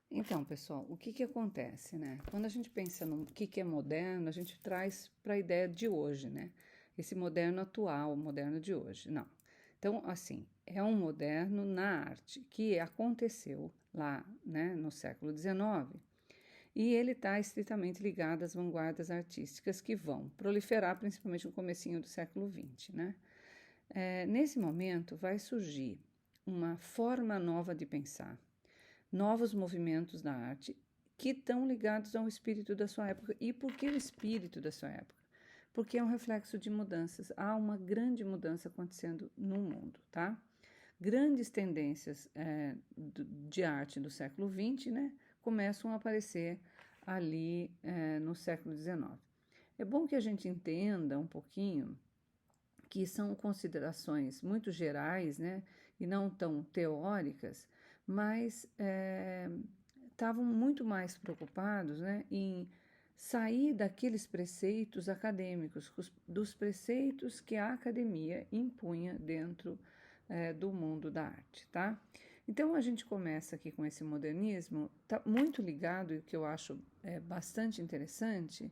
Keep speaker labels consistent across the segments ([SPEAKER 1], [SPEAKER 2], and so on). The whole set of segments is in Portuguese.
[SPEAKER 1] Então, pessoal, o que que acontece, né? Quando a gente pensa no que é moderno, a gente traz para a ideia de hoje, né? Esse moderno atual, o moderno de hoje. Não. Então, assim, é um moderno na arte que aconteceu lá, né, no século XIX, e ele está estritamente ligado às vanguardas artísticas que vão proliferar principalmente no comecinho do século XX, né? Nesse momento vai surgir uma forma nova de pensar, novos movimentos da arte que estão ligados ao espírito da sua época. E por que o espírito da sua época? Porque é um reflexo de mudanças. Há uma grande mudança acontecendo no mundo, tá? Grandes tendências de arte do século XX, né, começam a aparecer ali no século XIX. É bom que a gente entenda um pouquinho que são considerações muito gerais, né, e não tão teóricas, mas estavam muito mais preocupados, né, em sair daqueles preceitos acadêmicos, dos preceitos que a academia impunha dentro do mundo da arte, tá? Então a gente começa aqui com esse modernismo, tá muito ligado, e o que eu acho bastante interessante,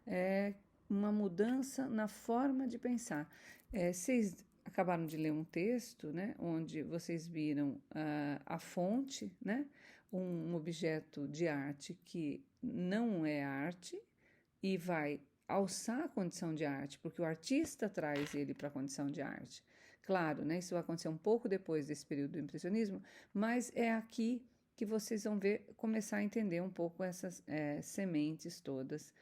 [SPEAKER 1] é uma mudança na forma de pensar. Vocês acabaram de ler um texto, né, onde vocês viram a fonte, né, um objeto de arte que não é arte e vai alçar a condição de arte, porque o artista traz ele para a condição de arte. Claro, né, isso vai acontecer um pouco depois desse período do impressionismo, mas é aqui que vocês vão ver, começar a entender um pouco essas sementes todas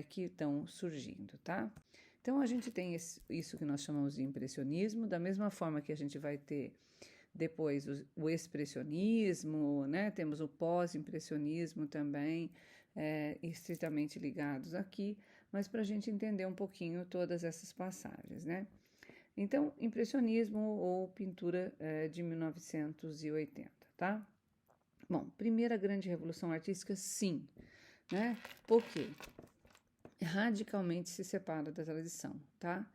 [SPEAKER 1] que estão surgindo, tá? Então a gente tem isso que nós chamamos de impressionismo, da mesma forma que a gente vai ter depois o expressionismo, né? Temos o pós-impressionismo também, estritamente ligados aqui, mas para a gente entender um pouquinho todas essas passagens, né? Então, impressionismo ou pintura de 1980, tá? Bom, primeira grande revolução artística, sim, né? Por quê? Radicalmente se separa da tradição, tá?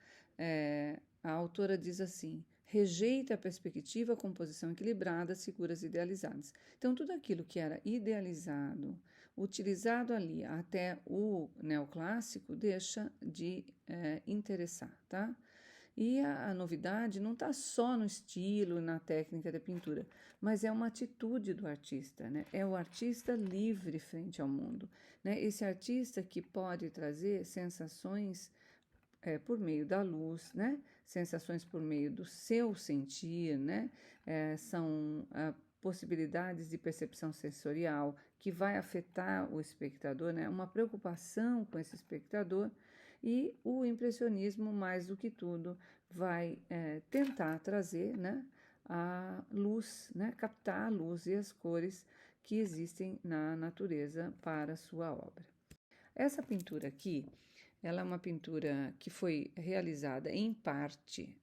[SPEAKER 1] A autora diz assim: rejeita a perspectiva, a composição equilibrada, as figuras idealizadas. Então, tudo aquilo que era idealizado, utilizado ali até o neoclássico, deixa de interessar, tá? E a novidade não está só no estilo e na técnica da pintura, mas é uma atitude do artista, né? É o artista livre frente ao mundo, né? Esse artista que pode trazer sensações por meio da luz, né? Sensações por meio do seu sentir, né? São possibilidades de percepção sensorial que vai afetar o espectador, né? Uma preocupação com esse espectador. E o impressionismo, mais do que tudo, vai tentar trazer, né, a luz, né, captar a luz e as cores que existem na natureza para a sua obra. Essa pintura aqui, ela é uma pintura que foi realizada em parte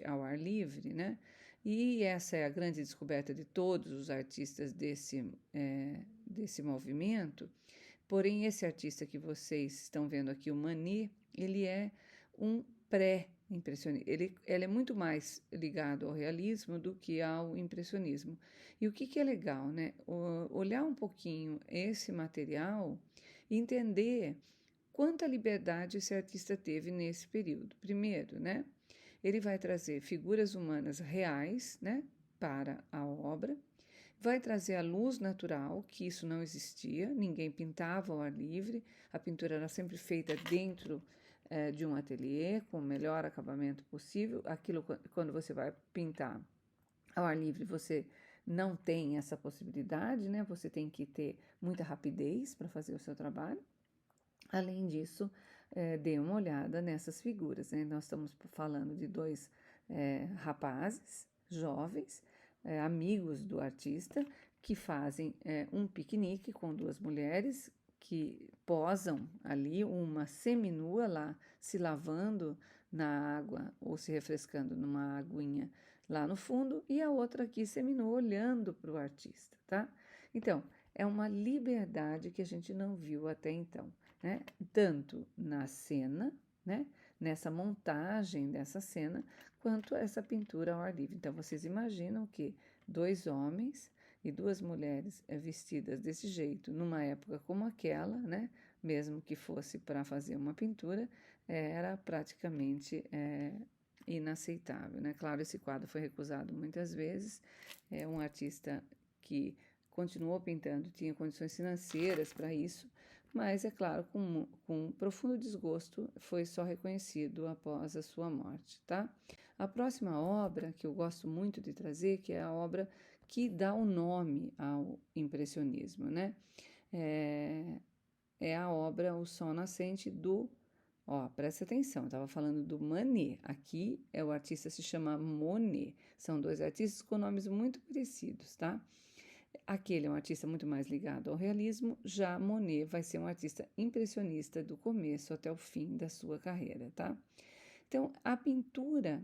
[SPEAKER 1] ao ar livre, né? E essa é a grande descoberta de todos os artistas desse movimento. Porém, esse artista que vocês estão vendo aqui, o Manet, ele é um pré-impressionista. Ele é muito mais ligado ao realismo do que ao impressionismo. E o que é legal, né? Olhar um pouquinho esse material e entender quanta liberdade esse artista teve nesse período. Primeiro, né? Ele vai trazer figuras humanas reais, né, para a obra. Vai trazer a luz natural, que isso não existia, ninguém pintava ao ar livre, a pintura era sempre feita dentro de um ateliê, com o melhor acabamento possível. Aquilo, quando você vai pintar ao ar livre, você não tem essa possibilidade, né? Você tem que ter muita rapidez para fazer o seu trabalho. Além disso, dê uma olhada nessas figuras, né? Nós estamos falando de dois rapazes jovens, amigos do artista, que fazem um piquenique com duas mulheres que posam ali, uma seminua lá, se lavando na água ou se refrescando numa aguinha lá no fundo, e a outra aqui seminua olhando para o artista, tá? Então, é uma liberdade que a gente não viu até então, né? Tanto na cena, né? Nessa montagem dessa cena, quanto essa pintura ao ar livre. Então, vocês imaginam que dois homens e duas mulheres vestidas desse jeito, numa época como aquela, né? Mesmo que fosse para fazer uma pintura, era praticamente inaceitável, né? Claro, esse quadro foi recusado muitas vezes. É um artista que continuou pintando, tinha condições financeiras para isso, mas, é claro, com profundo desgosto, foi só reconhecido após a sua morte, tá? A próxima obra que eu gosto muito de trazer, que é a obra que dá o nome ao impressionismo, né? É, é a obra O Sol Nascente do... Ó, presta atenção, eu estava falando do Manet. Aqui o artista se chama Monet. São dois artistas com nomes muito parecidos, tá? Aquele é um artista muito mais ligado ao realismo, já Monet vai ser um artista impressionista do começo até o fim da sua carreira, tá? Então, a pintura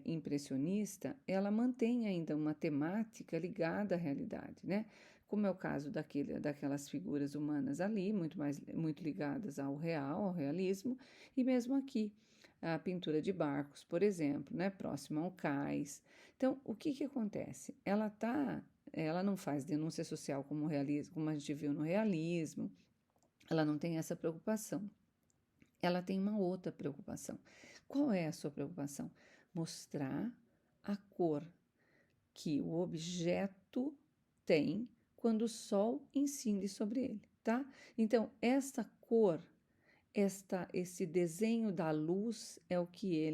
[SPEAKER 1] impressionista, ela mantém ainda uma temática ligada à realidade, né? Como é o caso daquelas figuras humanas ali, muito ligadas ao real, ao realismo, e mesmo aqui, a pintura de barcos, por exemplo, né? Próxima ao cais. Então, o que acontece? Ela não faz denúncia social como como a gente viu no realismo, ela não tem essa preocupação. Ela tem uma outra preocupação. Qual é a sua preocupação? Mostrar a cor que o objeto tem quando o sol incide sobre ele, tá? Então, esta cor, esse desenho da luz é o que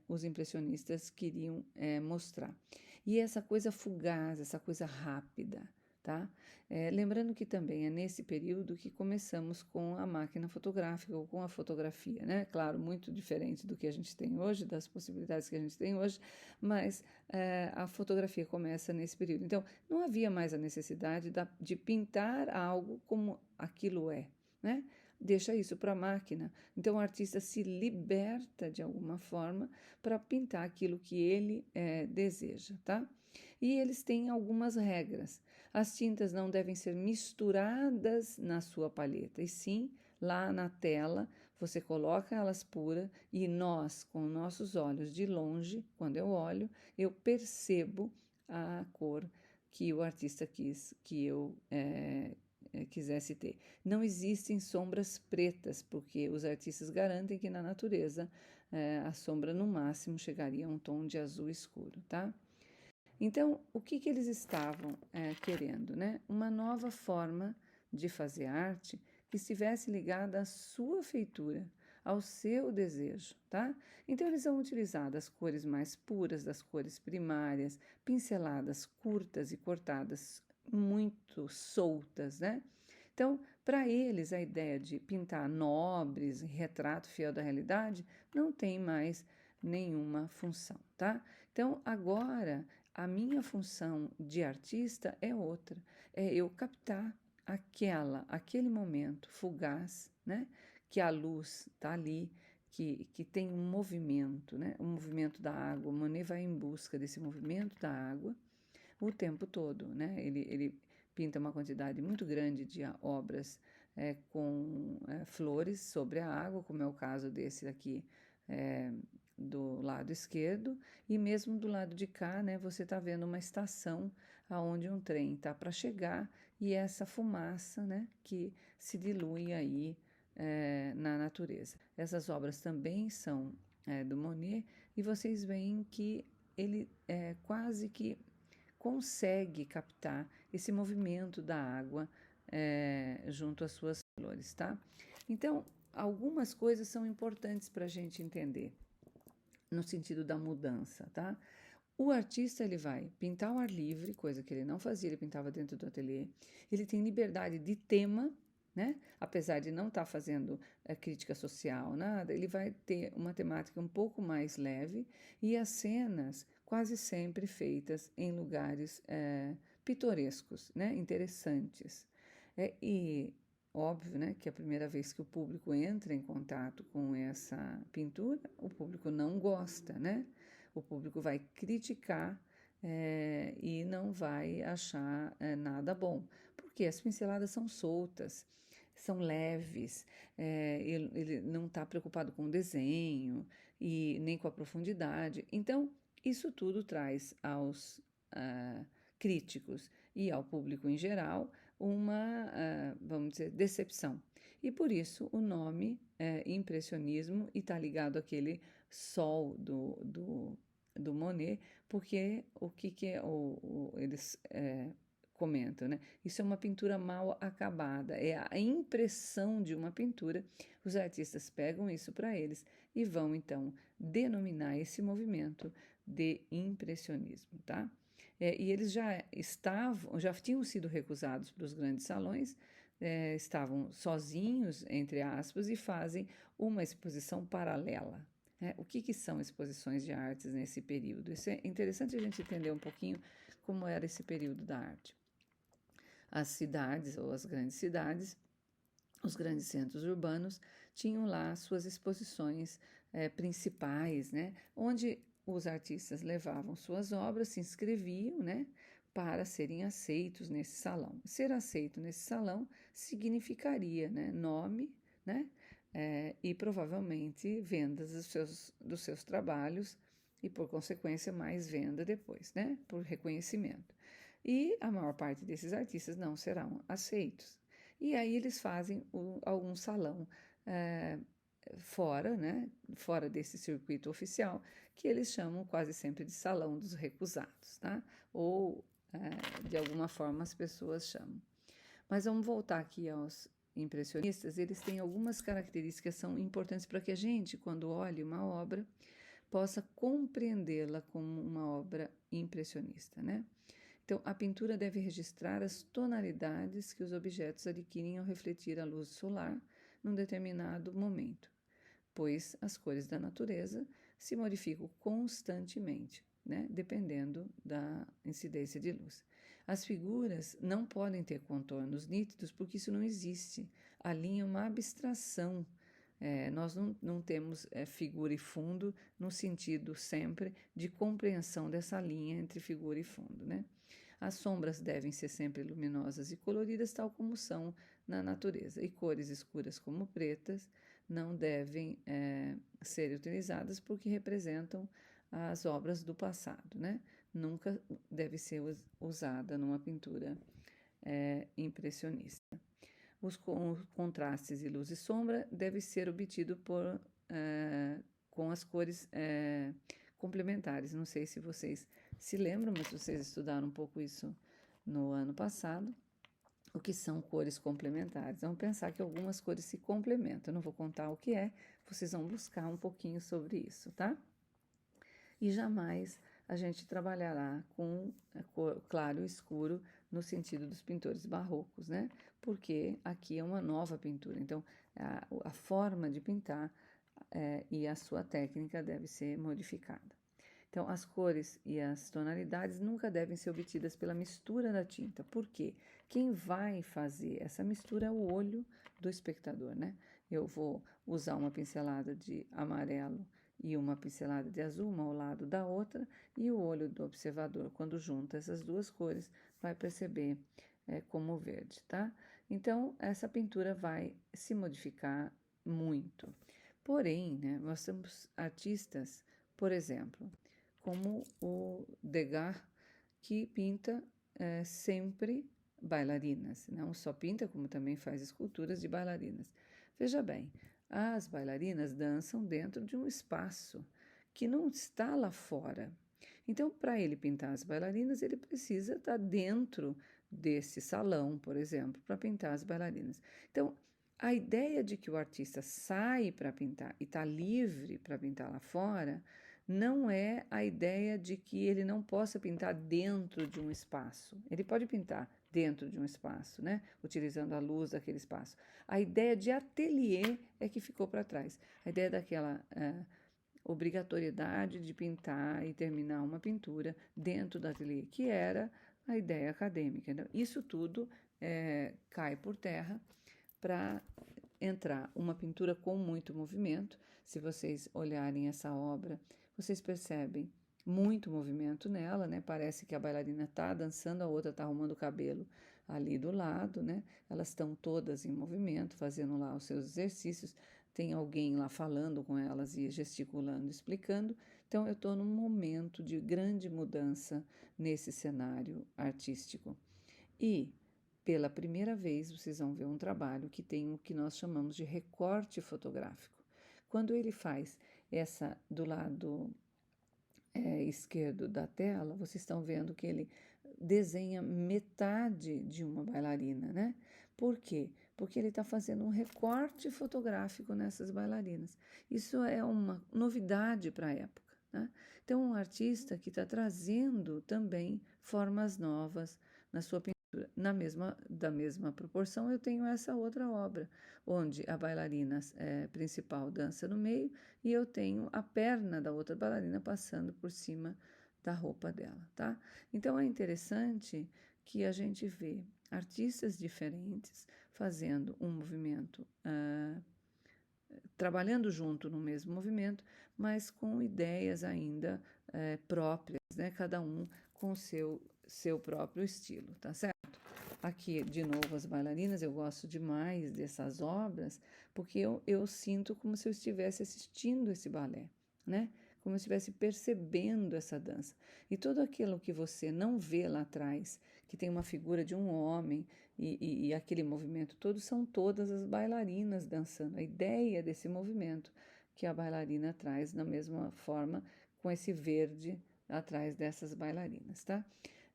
[SPEAKER 1] os impressionistas, queriam mostrar. E essa coisa fugaz, essa coisa rápida, tá? Lembrando que também é nesse período que começamos com a máquina fotográfica ou com a fotografia, né? Claro, muito diferente do que a gente tem hoje, das possibilidades que a gente tem hoje, mas a fotografia começa nesse período. Então, não havia mais a necessidade de pintar algo como aquilo é, né? Deixa isso para a máquina. Então, o artista se liberta de alguma forma para pintar aquilo que ele deseja, tá? E eles têm algumas regras. As tintas não devem ser misturadas na sua palheta, e sim lá na tela você coloca elas puras e nós, com nossos olhos de longe, quando eu olho, eu percebo a cor que o artista quis que eu quisesse ter. Não existem sombras pretas, porque os artistas garantem que na natureza a sombra no máximo chegaria a um tom de azul escuro, tá? Então, o que eles estavam querendo, né? Uma nova forma de fazer arte que estivesse ligada à sua feitura, ao seu desejo, tá? Então, eles vão utilizar das cores mais puras, das cores primárias, pinceladas curtas e cortadas muito soltas, né? Então, para eles, a ideia de pintar nobres, retrato fiel da realidade, não tem mais nenhuma função, tá? Então, agora a minha função de artista é outra, é eu captar aquele momento fugaz, né? Que a luz está ali, que tem um movimento, né? O movimento da água. O Monet vai em busca desse movimento da água o tempo todo, né? Ele pinta uma quantidade muito grande de obras com flores sobre a água, como é o caso desse aqui do lado esquerdo, e mesmo do lado de cá, né, você está vendo uma estação aonde um trem está para chegar e essa fumaça, né, que se dilui aí na natureza. Essas obras também são do Monet e vocês veem que ele quase que consegue captar esse movimento da água junto às suas flores, tá? Então, algumas coisas são importantes para a gente entender no sentido da mudança, tá? O artista ele vai pintar ao ar livre, coisa que ele não fazia, ele pintava dentro do ateliê. Ele tem liberdade de tema, né? Apesar de não estar fazendo crítica social, nada, ele vai ter uma temática um pouco mais leve e as cenas quase sempre feitas em lugares pitorescos, né? Interessantes. E óbvio, né, que a primeira vez que o público entra em contato com essa pintura, o público não gosta, né? O público vai criticar e não vai achar nada bom, porque as pinceladas são soltas, são leves, ele não está preocupado com o desenho e nem com a profundidade. Então, isso tudo traz aos críticos e ao público em geral uma, vamos dizer, decepção. E por isso o nome é impressionismo e está ligado àquele sol do Monet, porque o que é eles comentam, né? Isso é uma pintura mal acabada, é a impressão de uma pintura. Os artistas pegam isso para eles e vão então denominar esse movimento de impressionismo, tá? E eles já tinham sido recusados para os grandes salões, estavam sozinhos, entre aspas, e fazem uma exposição paralela. O que são exposições de artes nesse período? Isso é interessante a gente entender um pouquinho como era esse período da arte. As cidades ou as grandes cidades, os grandes centros urbanos, tinham lá suas exposições principais, né? Onde os artistas levavam suas obras, se inscreviam, né? Para serem aceitos nesse salão. Ser aceito nesse salão significaria, né? Nome, né? E provavelmente vendas dos seus trabalhos e, por consequência, mais venda depois, né? Por reconhecimento. E a maior parte desses artistas não serão aceitos. E aí eles fazem algum salão fora, né? Fora desse circuito oficial, que eles chamam quase sempre de salão dos recusados, tá? Ou, de alguma forma, as pessoas chamam. Mas vamos voltar aqui aos impressionistas. Eles têm algumas características que são importantes para que a gente, quando olhe uma obra, possa compreendê-la como uma obra impressionista, né? Então, a pintura deve registrar as tonalidades que os objetos adquirem ao refletir a luz solar num determinado momento, pois as cores da natureza se modificam constantemente, né, dependendo da incidência de luz. As figuras não podem ter contornos nítidos porque isso não existe. A linha é uma abstração. Nós não temos figura e fundo no sentido sempre de compreensão dessa linha entre figura e fundo, né? As sombras devem ser sempre luminosas e coloridas, tal como são na natureza, e cores escuras como pretas não devem ser utilizadas porque representam as obras do passado, né? Nunca deve ser usada numa pintura impressionista. Os contrastes de luz e sombra devem ser obtidos com as cores complementares. Não sei se vocês se lembram, mas vocês estudaram um pouco isso no ano passado. O que são cores complementares? Vamos pensar que algumas cores se complementam. Eu não vou contar o que é, vocês vão buscar um pouquinho sobre isso, tá? E jamais a gente trabalhará com cor claro e escuro no sentido dos pintores barrocos, né? Porque aqui é uma nova pintura. Então, a forma de pintar e a sua técnica deve ser modificada. Então, as cores e as tonalidades nunca devem ser obtidas pela mistura da tinta. Por quê? Quem vai fazer essa mistura é o olho do espectador, né? Eu vou usar uma pincelada de amarelo e uma pincelada de azul, uma ao lado da outra, e o olho do observador, quando junta essas duas cores, vai perceber como verde, tá? Então, essa pintura vai se modificar muito. Porém, né, nós temos artistas, por exemplo, como o Degas, que pinta sempre bailarinas. Não só pinta, como também faz esculturas de bailarinas. Veja bem, as bailarinas dançam dentro de um espaço que não está lá fora. Então, para ele pintar as bailarinas, ele precisa estar dentro desse salão, por exemplo, para pintar as bailarinas. Então, a ideia de que o artista sai para pintar e está livre para pintar lá fora não é a ideia de que ele não possa pintar dentro de um espaço. Ele pode pintar dentro de um espaço, né? Utilizando a luz daquele espaço. A ideia de ateliê é que ficou para trás. A ideia daquela obrigatoriedade de pintar e terminar uma pintura dentro do ateliê, que era a ideia acadêmica. Então, isso tudo cai por terra para entrar uma pintura com muito movimento. Se vocês olharem essa obra, vocês percebem muito movimento nela, né? Parece que a bailarina está dançando, a outra está arrumando o cabelo ali do lado, né? Elas estão todas em movimento, fazendo lá os seus exercícios. Tem alguém lá falando com elas e gesticulando, explicando. Então, eu estou num momento de grande mudança nesse cenário artístico. E, pela primeira vez, vocês vão ver um trabalho que tem o que nós chamamos de recorte fotográfico. Quando ele faz essa do lado esquerdo da tela, vocês estão vendo que ele desenha metade de uma bailarina, né? Por quê? Porque ele está fazendo um recorte fotográfico nessas bailarinas. Isso é uma novidade para a época, né? Então, um artista que está trazendo também formas novas na sua pintura. Da mesma proporção, eu tenho essa outra obra, onde a bailarina principal dança no meio e eu tenho a perna da outra bailarina passando por cima da roupa dela, tá? Então é interessante que a gente vê artistas diferentes fazendo um movimento, trabalhando junto no mesmo movimento, mas com ideias ainda próprias, né? Cada um com o seu próprio estilo, tá certo? Aqui, de novo, as bailarinas, eu gosto demais dessas obras, porque eu sinto como se eu estivesse assistindo esse balé, né? Como se eu estivesse percebendo essa dança. E tudo aquilo que você não vê lá atrás, que tem uma figura de um homem e aquele movimento todo, são todas as bailarinas dançando. A ideia desse movimento que a bailarina traz da mesma forma, com esse verde atrás dessas bailarinas, tá?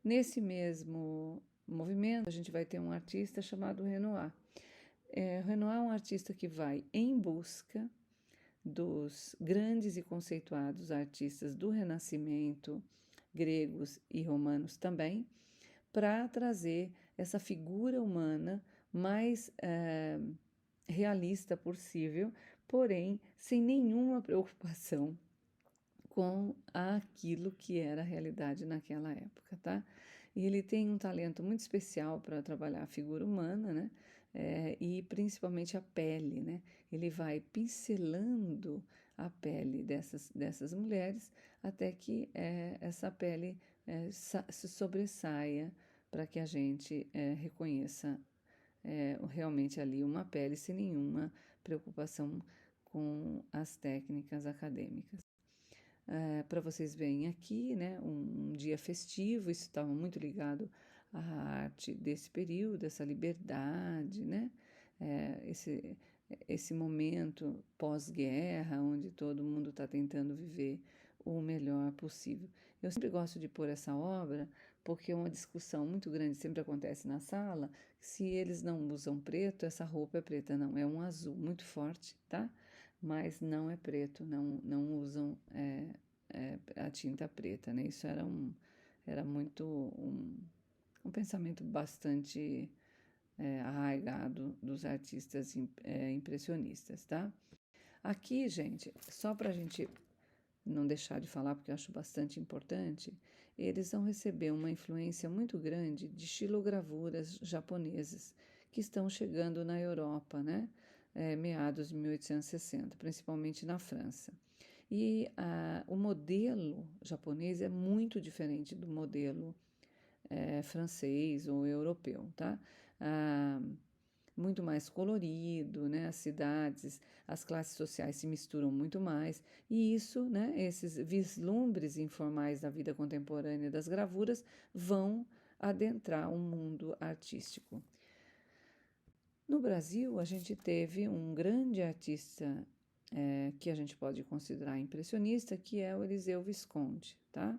[SPEAKER 1] Nesse mesmo movimento, a gente vai ter um artista chamado Renoir. Renoir é um artista que vai em busca dos grandes e conceituados artistas do Renascimento, gregos e romanos também, para trazer essa figura humana mais realista possível, porém sem nenhuma preocupação com aquilo que era a realidade naquela época, tá? E ele tem um talento muito especial para trabalhar a figura humana, né? E principalmente a pele, né? Ele vai pincelando a pele dessas mulheres até que essa pele se sobressaia para que a gente reconheça realmente ali uma pele sem nenhuma preocupação com as técnicas acadêmicas. Para vocês verem aqui, né, um dia festivo, isso estava muito ligado à arte desse período, essa liberdade, né, esse momento pós-guerra, onde todo mundo está tentando viver o melhor possível. Eu sempre gosto de pôr essa obra porque uma discussão muito grande sempre acontece na sala, se eles não usam preto, essa roupa é preta, não, é um azul muito forte, tá? Mas não é preto, não usam a tinta preta, né? Isso era muito um pensamento bastante arraigado dos artistas impressionistas, tá? Aqui, gente, só para a gente não deixar de falar, porque eu acho bastante importante, eles vão receber uma influência muito grande de xilogravuras japonesas que estão chegando na Europa, né? Meados de 1860, principalmente na França. E o modelo japonês é muito diferente do modelo francês ou europeu, tá? Muito mais colorido, né? As cidades, as classes sociais se misturam muito mais, e isso, né? Esses vislumbres informais da vida contemporânea das gravuras vão adentrar o mundo artístico. No Brasil, a gente teve um grande artista que a gente pode considerar impressionista, que é o Eliseu Visconti, tá?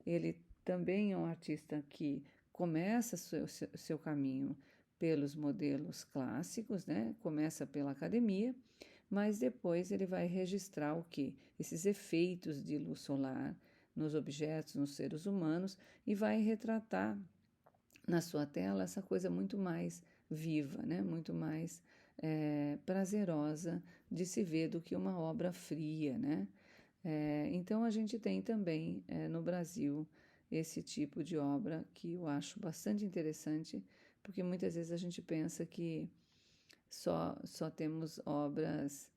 [SPEAKER 1] Ele também é um artista que começa seu caminho pelos modelos clássicos, né? Começa pela academia, mas depois ele vai registrar o quê? Esses efeitos de luz solar nos objetos, nos seres humanos, e vai retratar na sua tela essa coisa muito mais viva, né? Muito mais prazerosa de se ver do que uma obra fria, né? Então a gente tem também no Brasil esse tipo de obra que eu acho bastante interessante, porque muitas vezes a gente pensa que só temos obras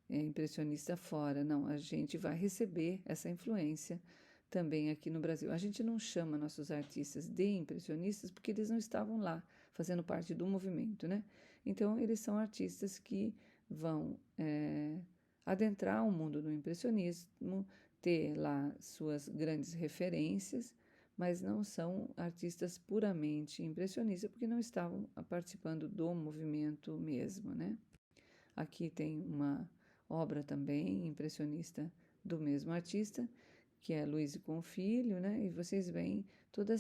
[SPEAKER 1] impressionistas fora. Não, a gente vai receber essa influência também aqui no Brasil. A gente não chama nossos artistas de impressionistas porque eles não estavam lá fazendo parte do movimento, né? Então, eles são artistas que vão adentrar o mundo do impressionismo, ter lá suas grandes referências, mas não são artistas puramente impressionistas, porque não estavam participando do movimento mesmo, né? Aqui tem uma obra também impressionista do mesmo artista, que é Luiz Confilho, né? E vocês veem todo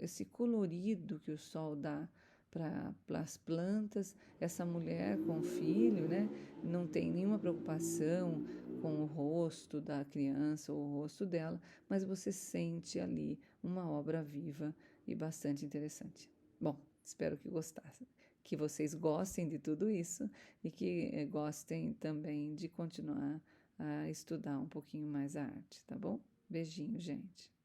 [SPEAKER 1] esse colorido que o sol dá para as plantas, essa mulher com filho, né? Não tem nenhuma preocupação com o rosto da criança ou o rosto dela, mas você sente ali uma obra viva e bastante interessante. Bom, espero que vocês gostem de tudo isso e que gostem também de continuar a estudar um pouquinho mais a arte, tá bom? Beijinho, gente.